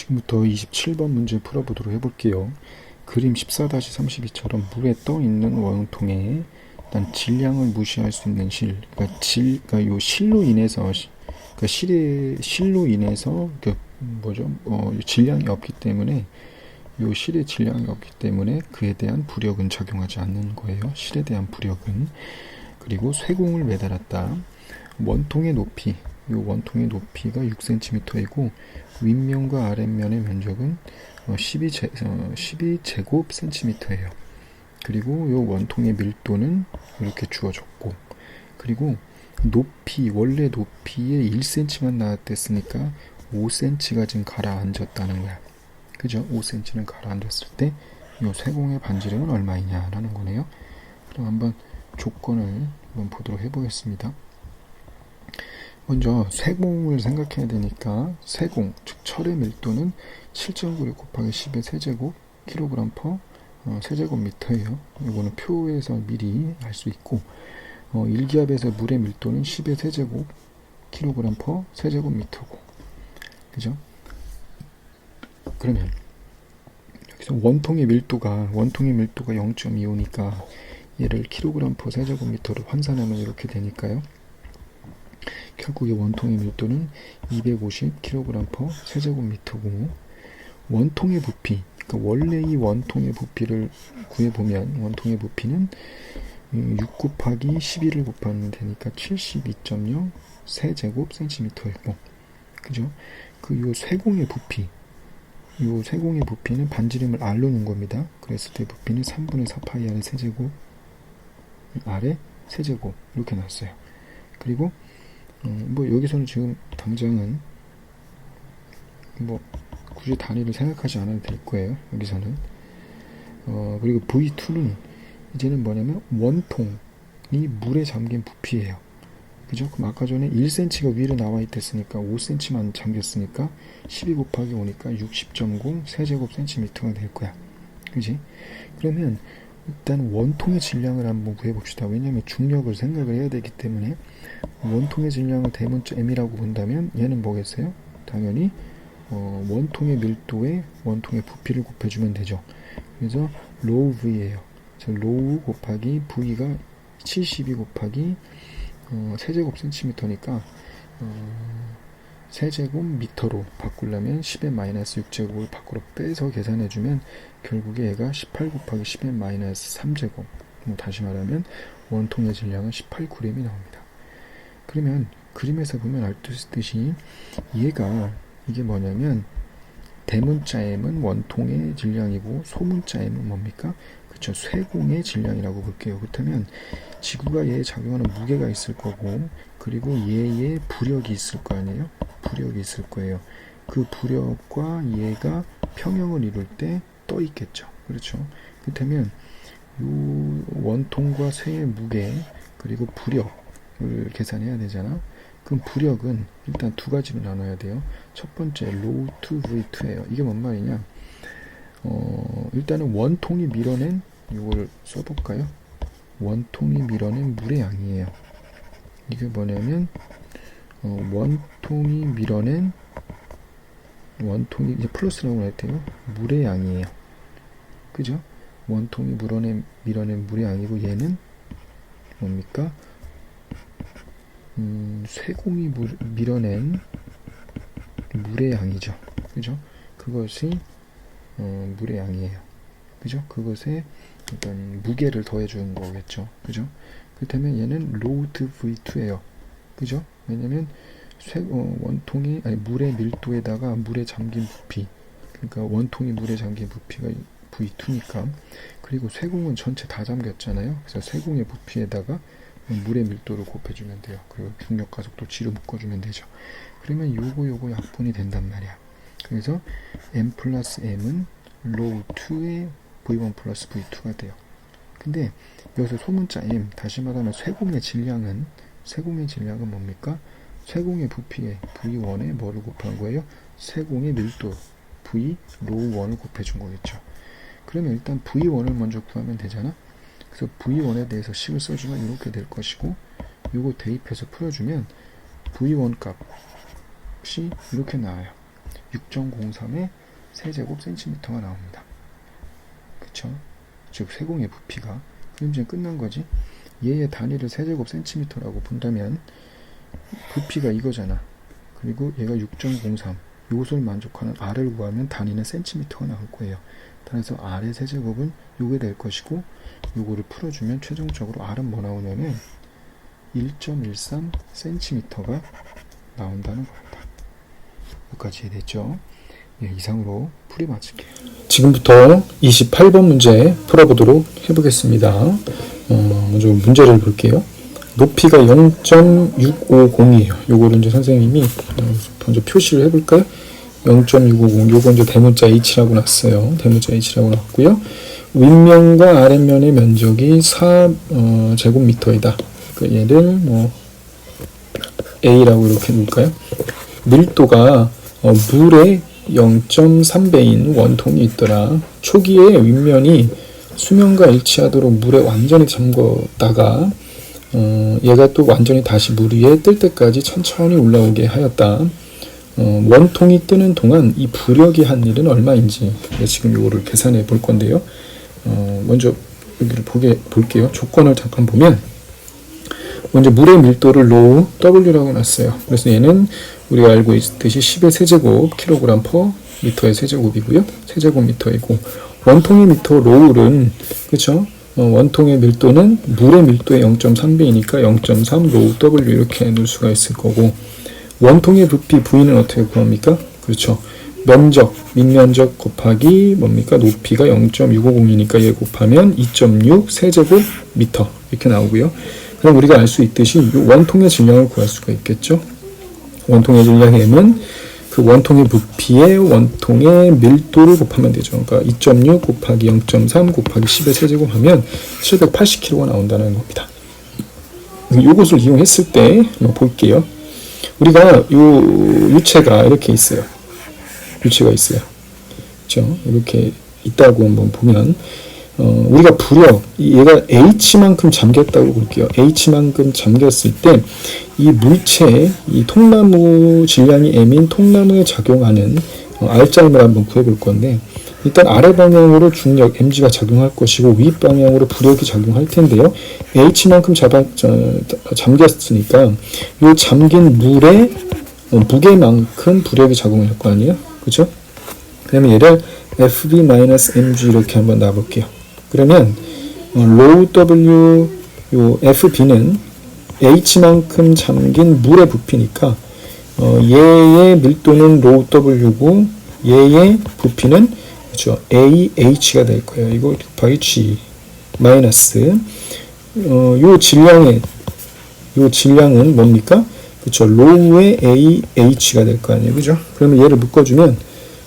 지금부터 27번 문제 풀어보도록 해볼게요. 그림 14-32처럼 물에 떠 있는 원통에 일단 질량을 무시할 수 있는 그러니까 요 실로 인해서, 그러니까 실로 인해서, 질량이 없기 때문에, 요 실의 질량이 없기 때문에 그에 대한 부력은 적용하지 않는 거예요. 실에 대한 부력은. 그리고 쇠공을 매달았다. 원통의 높이, 요 원통의 높이가 6cm이고 윗면과 아랫면의 면적은 12제곱 cm예요. 그리고 요 원통의 밀도는 이렇게 주어졌고, 그리고 높이, 원래 높이에 1cm만 나왔댔으니까 5cm가 지금 가라앉았다는 거야. 그죠? 5cm는 가라앉았을 때 요 쇠공의 반지름은 얼마이냐라는 거네요. 그럼 한번 조건을 한번 보도록 해보겠습니다. 먼저 쇠공을 생각해야 되니까 쇠공, 즉 철의 밀도는 7.96 곱하기 10의 세제곱 kg per 세제곱미터예요. 이거는 표에서 미리 알 수 있고, 1기압에서 물의 밀도는 10의 세제곱 kg per 세제곱미터고, 그죠? 그러면 여기서 원통의 밀도가 0.25니까 얘를 kg per 세제곱미터로 환산하면 이렇게 되니까요. 결국 이 원통의 밀도는 250kg per 세제곱미터고, 원통의 부피, 그러니까 원래 이 원통의 부피를 구해보면 원통의 부피는 6 곱하기 11을 곱하면 되니까 72.0 세제곱 센티미터이고, 그죠? 요 쇠공의 부피, 요 쇠공의 부피는 반지름을 R로 놓은 겁니다. 그랬을 때 부피는 3분의 4파이 아래 세제곱 아래 세제곱 이렇게 났어요. 그리고 여기서는 지금 당장은 굳이 단위를 생각하지 않아도 될 거예요. 여기서는 그리고 V2는 이제는 뭐냐면 원통이 물에 잠긴 부피예요. 그죠? 그럼 아까 전에 1cm가 위로 나와 있댔으니까 5cm만 잠겼으니까 12 곱하기 5니까 60.0 세제곱 센티미터가 될 거야. 그지? 그러면 일단 원통의 질량을 한번 구해봅시다. 왜냐하면 중력을 생각을 해야 되기 때문에 원통의 질량을 대문자 m이라고 본다면 얘는 뭐겠어요? 당연히 원통의 밀도에 원통의 부피를 곱해주면 되죠. 그래서 로우 V예요. 로우 곱하기 V가 72 곱하기 세제곱 센티미터니까 세제곱 미터로 바꾸려면 10의 마이너스 6제곱을 밖으로 빼서 계산해주면 결국에 얘가 18 곱하기 10의 마이너스 3제곱, 다시 말하면 원통의 질량은 18g이 나옵니다. 그러면 그림에서 보면 알 수 있듯이 얘가 이게 뭐냐면 대문자 m은 원통의 질량이고 소문자 m은 뭡니까? 그쵸, 쇠공의 질량이라고 볼게요. 그렇다면 지구가 얘에 작용하는 무게가 있을 거고, 그리고 얘의 부력이 있을 거 아니에요? 부력이 있을 거예요. 그 부력과 얘가 평형을 이룰 때 떠 있겠죠. 그렇죠? 그렇다면 요 원통과 쇠의 무게 그리고 부력을 계산해야 되잖아. 그럼 부력은 일단 두 가지로 나눠야 돼요. 첫 번째 로우 투 V2예요. 이게 뭔 말이냐? 일단은 원통이 밀어낸, 이걸 써볼까요? 원통이 밀어낸 물의 양이에요. 이게 뭐냐면 원통이 이제 플러스라고 할 때요, 물의 양이에요. 그죠? 원통이 밀어낸 물의 양이고, 얘는 뭡니까? 쇠공이 밀어낸 물의 양이죠. 그죠? 그것이 물의 양이에요. 그죠? 그것에 일단 무게를 더해주는 거겠죠. 그죠? 그렇다면 얘는 로우트 V2예요. 그죠? 왜냐면 원통이 물의 밀도에다가 물에 잠긴 부피, 그러니까 원통이 물에 잠긴 부피가 V2니까, 그리고 쇠공은 전체 다 잠겼잖아요. 그래서 쇠공의 부피에다가 물의 밀도를 곱해주면 돼요. 그리고 중력 가속도 G로 묶어주면 되죠. 그러면 요거 약분이 된단 말이야. 그래서 M 플러스 M은 로우 2의 V1 플러스 V2가 돼요. 근데 여기서 소문자 M, 다시 말하면 쇠공의 질량은 뭡니까? 쇠공의 부피에 V1에 뭐를 곱한 거예요? 쇠공의 밀도 V 로우 1을 곱해준 거겠죠. 그러면 일단 V1을 먼저 구하면 되잖아. 그래서 V1에 대해서 식을 써주면 이렇게 될 것이고, 요거 대입해서 풀어주면 V1 값이 이렇게 나와요. 6.03의 세제곱 센티미터가 나옵니다. 그쵸? 즉 세공의 부피가. 그럼 이제 끝난 거지. 얘의 단위를 세제곱 센티미터라고 본다면 부피가 이거잖아. 그리고 얘가 6.03 요것을 만족하는 R을 구하면 단위는 센티미터가 나올 거예요. 따라서 R의 세제곱은 요게 될 것이고, 요거를 풀어주면 최종적으로 R은 뭐 나오냐면 1.13 센티미터가 나온다는 겁니다. 여기까지 됐죠? 예, 이상으로 풀이 마칠게요. 지금부터 28번 문제 풀어보도록 해보겠습니다. 먼저 문제를 볼게요. 높이가 0.650이에요. 요거를 이제 선생님이 먼저 표시를 해볼까요? 0.650 요거 이제 대문자 H라고 놨어요. 대문자 H라고 놨고요. 윗면과 아랫면의 면적이 4제곱미터이다. 그러니까 얘를 뭐 A라고 이렇게 놓을까요? 밀도가 물의 0.3배인 원통이 있더라. 초기에 윗면이 수면과 일치하도록 물에 완전히 잠궜다가 얘가 또 완전히 다시 물 위에 뜰 때까지 천천히 올라오게 하였다. 원통이 뜨는 동안 이 부력이 한 일은 얼마인지 지금 요거를 계산해 볼 건데요. 먼저 여기를 볼게요. 조건을 잠깐 보면 먼저 물의 밀도를 로우 W라고 놨어요. 그래서 얘는 우리가 알고 있듯이 10의 세제곱 kg per 미터의 세제곱이고요. 세제곱미터이고 원통의 미터 로울은 그쵸? 원통의 밀도는 물의 밀도의 0.3배이니까 0.3 로우 W 이렇게 놓을 수가 있을 거고, 원통의 부피 V는 어떻게 구합니까? 그렇죠. 면적, 밑면적 곱하기 뭡니까? 높이가 0.650이니까 얘 곱하면 2.6 세제곱미터 이렇게 나오고요. 그럼 우리가 알 수 있듯이 이 원통의 질량을 구할 수가 있겠죠. 원통의 질량의 M은 그 원통의 부피에 원통의 밀도를 곱하면 되죠. 그러니까 2.6 곱하기 0.3 곱하기 10의 세제곱하면 780kg가 나온다는 겁니다. 이것을 이용했을 때 볼게요. 우리가 이 유체가 이렇게 있어요. 유체가 있어요. 그렇죠? 이렇게 있다고 한번 보면 우리가 부력, 얘가 H만큼 잠겼다고 볼게요. H만큼 잠겼을 때 이 물체, 이 통나무 질량이 M인 통나무에 작용하는 R자임을 한번 구해볼 건데, 일단 아래 방향으로 중력 mg가 작용할 것이고 위 방향으로 부력이 작용할 텐데요. H만큼 잠겼으니까 이 잠긴 물의 무게만큼 부력이 작용할 거 아니에요? 그죠? 그러면 얘를 FB-mg 이렇게 한번 놔볼게요. 그러면 로우 W 요 FB는 H만큼 잠긴 물의 부피니까 얘의 밀도는 로우 W고 얘의 부피는 그렇죠. AH가 될 거예요. 이거 곱하기 G 마이너스 요 질량은 뭡니까? 그렇죠. 로우의 AH가 될 거 아니에요. 그죠? 그러면 얘를 묶어주면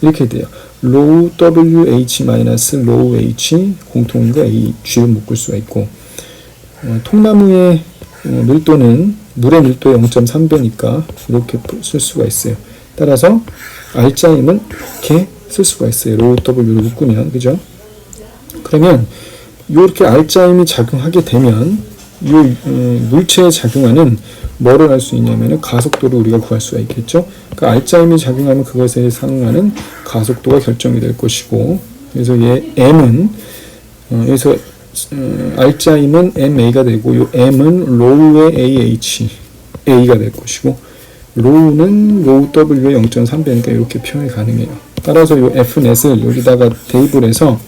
이렇게 돼요. 로우 WH 마이너스 로우 H 공통인가 G를 묶을 수가 있고, 통나무의 밀도는 물의 밀도의 0.3배니까 이렇게 쓸 수가 있어요. 따라서 R자임은 이렇게 쓸 수가 있어요. 로우 W를 묶으면, 그죠? 그러면 이렇게 R자임이 작용하게 되면 이 물체에 작용하는 뭐를 할 수 있냐면은 가속도를 우리가 구할 수가 있겠죠. 그러니까 R자임이 작용하면 그것에 상응하는 가속도가 결정이 될 것이고, 그래서 얘 M은 여기서 R자임은 MA가 되고 요 M은 로우의 AH A가 될 것이고, 로우는 로우 W의 0.3배니까 이렇게 표현이 가능해요. 따라서 요 F넷을 여기다가 대입을 해서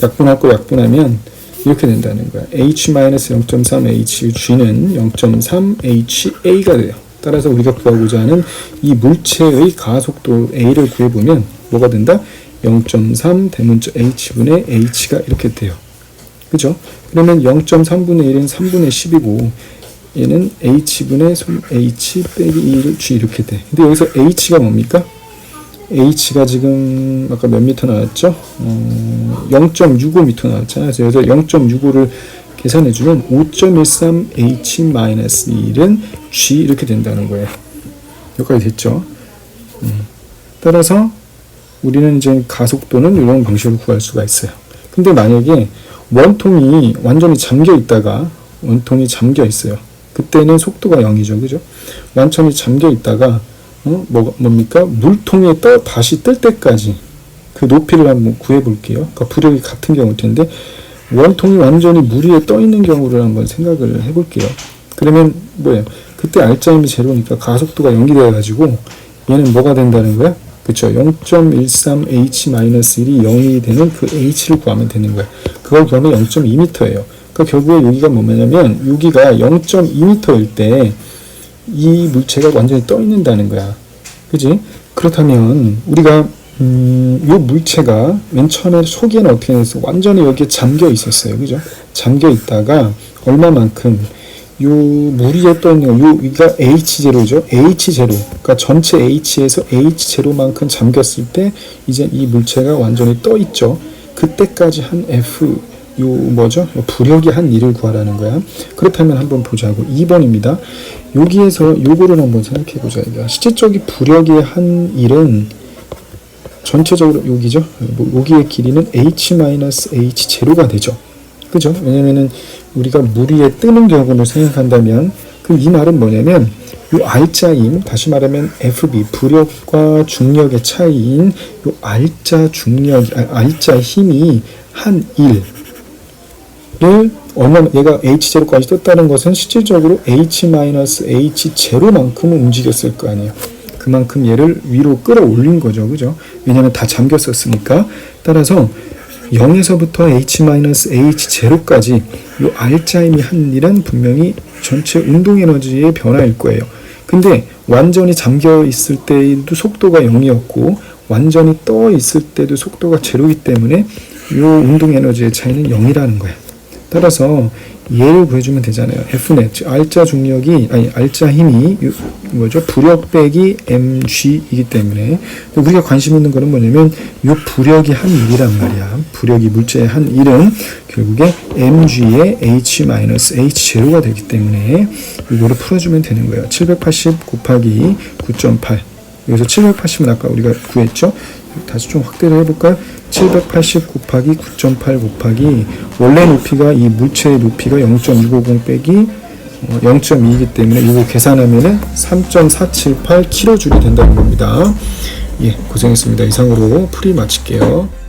약분할 거 약분하면 이렇게 된다는 거야. H-0.3H, G는 0.3HA가 돼요. 따라서 우리가 구하고자 하는 이 물체의 가속도 A를 구해보면 뭐가 된다? 0.3 대문자 H분의 H가 이렇게 돼요. 그죠? 그러면 0.3분의 1은 3분의 10이고 얘는 H분의 H 빼기 2를 G 이렇게 돼. 근데 여기서 H가 뭡니까? H가 지금 아까 몇 미터 나왔죠? 0.65m 나왔잖아요. 그래서 0.65를 계산해주면 5.13H-1은 G 이렇게 된다는 거예요. 여기까지 됐죠? 따라서 우리는 이제 가속도는 이런 방식으로 구할 수가 있어요. 근데 만약에 원통이 완전히 잠겨 있다가 원통이 잠겨 있어요. 그때는 속도가 0이죠. 그죠? 완전히 잠겨 있다가 뭡니까? 물통에 다시 뜰 때까지 그 높이를 한번 구해 볼게요. 그러니까 부력이 같은 경우일 텐데, 원통이 완전히 물 위에 떠 있는 경우를 한번 생각을 해 볼게요. 그러면 뭐예요? 그때 R자임이 제로니까 가속도가 0이 되어가지고 얘는 뭐가 된다는 거야? 그쵸? 0.13h-1이 0이 되는 그 h를 구하면 되는 거야. 그걸 구하면 0.2m예요. 그러니까 결국에 여기가 뭐냐면, 여기가 0.2m일 때 이 물체가 완전히 떠 있는다는 거야. 그지? 그렇다면 우리가 이 물체가 맨 처음에 초기에는 어떻게 됐어? 완전히 여기에 잠겨 있었어요. 그죠? 잠겨 있다가 얼마만큼 요 물 위에 떠 있는 여기가 H0죠. H0. 그러니까 전체 H에서 H0만큼 잠겼을 때 이제 이 물체가 완전히 떠 있죠. 그때까지 한 F 요 뭐죠? 부력이 한 일을 구하라는 거야. 그렇다면 한번 보자고. 2번입니다. 여기에서 요거를 한번 생각해 보자. 실질적인 부력이 한 일은 전체적으로 여기죠. 여기의 길이는 h-h0가 되죠. 그죠? 왜냐면은 우리가 물 위에 뜨는 경우를 생각한다면, 그럼 이 말은 뭐냐면, 요 R자임, 다시 말하면 FB, 부력과 중력의 차이인 요 R자 중력, R자 힘이 한 1을 얘가 H0까지 떴다는 것은 실질적으로 H-H0만큼은 움직였을 거 아니에요. 그만큼 얘를 위로 끌어올린 거죠. 그죠? 왜냐면 다 잠겼었으니까. 따라서 0에서부터 H-H0까지 이 R자임이 한 일은 분명히 전체 운동에너지의 변화일 거예요. 근데 완전히 잠겨 있을 때도 속도가 0이었고 완전히 떠 있을 때도 속도가 제로이기 때문에 이 운동에너지의 차이는 0이라는 거예요. 따라서 얘를 구해주면 되잖아요. Fnet, R자 중력이, R자 힘이, 뭐죠? 부력 빼기 mg이기 때문에, 우리가 관심 있는 거는 뭐냐면, 요 부력이 한 1이란 말이야. 부력이 물체의 한 1은 결국에 mg의 h-h0가 되기 때문에, 이거를 풀어주면 되는 거예요. 780 곱하기 9.8. 여기서 780은 아까 우리가 구했죠? 다시 좀 확대를 해볼까요? 780 곱하기 9.8 곱하기 원래 높이가 이 물체의 높이가 0.650 빼기 0.2이기 때문에 이거 계산하면은 3.478kJ이 된다는 겁니다. 예, 고생했습니다. 이상으로 풀이 마칠게요.